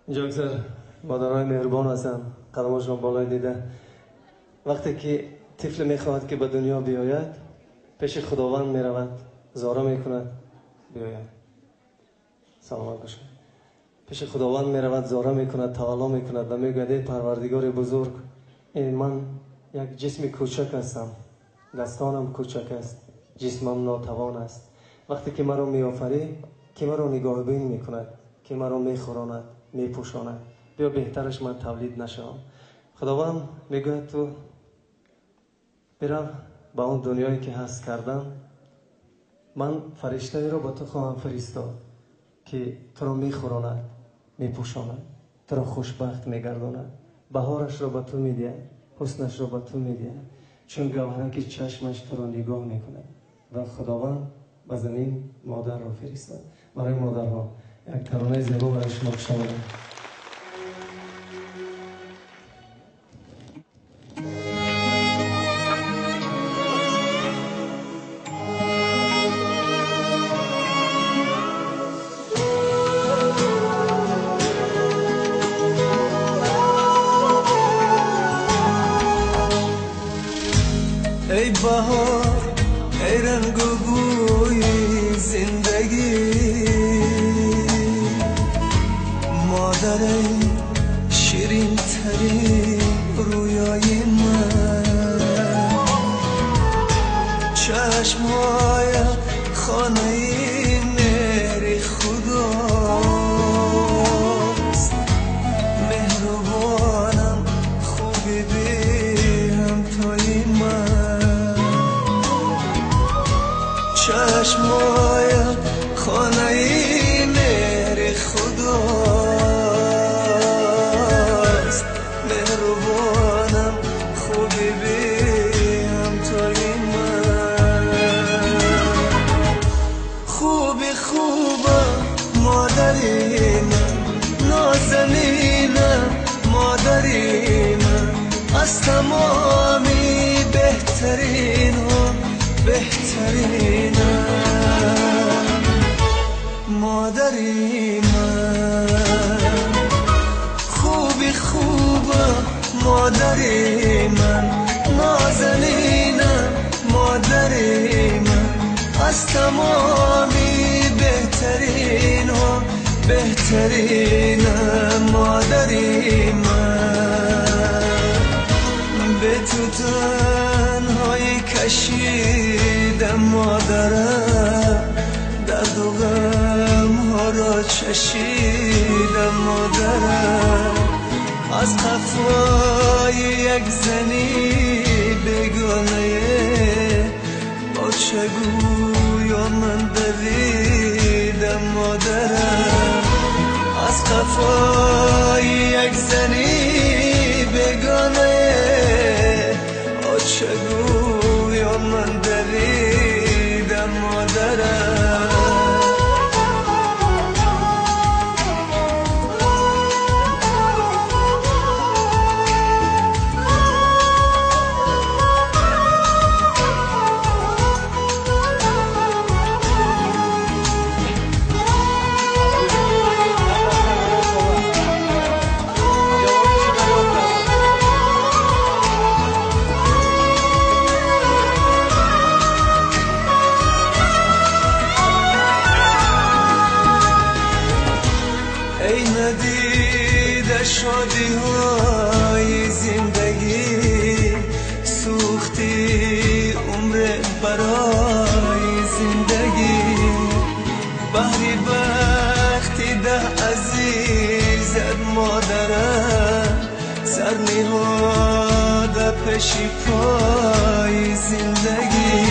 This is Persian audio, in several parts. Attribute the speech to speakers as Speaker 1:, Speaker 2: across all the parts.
Speaker 1: اینجا اکثر مادرای مهربان هستن، قدماشون بالای دیده. وقتی که طفل میخواهد که به دنیا بیاید، پیش خداوند میرود، زارا میکند بیاید. سلامت باشید. پیش خداوند میرود، زارا میکند، توالا میکند و میگوید ای پروردگار بزرگ، این من یک جسم کوچک هستم، دستانم کوچک است، جسمم ناتوان است. وقتی که مرا میآفری، که مرا نگاه بین میکند، که مرا میخوراند، میپوشاند، بیا بهترش من تولید نشوم. خداوند میگوید تو برو به اون دنیایی که هست کردم، من فرشته را با تو خواهم فرستاد که تو را میخوراند، میپوشاند، تو را خوشبخت میگرداند، بهارش را به تو میدهد، حسنش را به تو میدهد، چون گوهره که چشمش تو را نگاه میکند. و خداوند به زمین مادر را فرستاد. برای مادرها یک ترانه زیبا برای شما شامل.
Speaker 2: ای بهار، ای رنگ و بوی زندگی، مادر ای شیرین ترین رویای من، چشمهای خانه ای مهر خداست، مهربانم خوبی بی همتای من، چشمای خانه ای مهر خداست، مهربانم خوبی بی همتای من، خوبی خوبم مادری من، نازنینم مادری من، از تمامی بهترین ها بهترینم مادری من، خوبی خوبم مادری من، نازنینم مادری من، از تمامی بهترین ها بهترینم مادری من، به تو تنهایی کشیدم مادرم، درد و غم ها را چشیدم مادرم، از قفای یک زنی بگانه با چگویا من دویدم مادرم، از قفای یک زنی بگانه با چگویا من دویدم مادرم. ای ندیده شادی های زندگی، سوختی عمر برای زندگی، بحری بختی ده عزیزت مادرم، سر نهاده پیشی پای زندگی،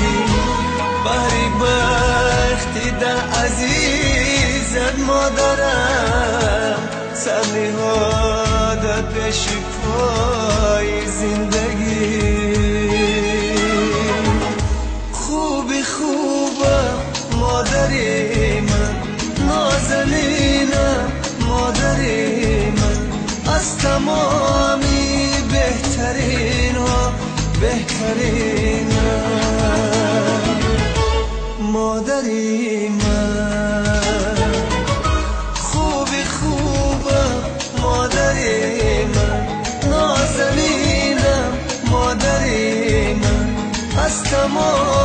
Speaker 2: بحری بختی ده عزیزت مادرم، سر نهاده پیش پای زندگی، خوبی خوبم مادری من، نازنینم مادری من، از تمامی بهترین ها بهترینم مادری من، خوبی خوبم تمام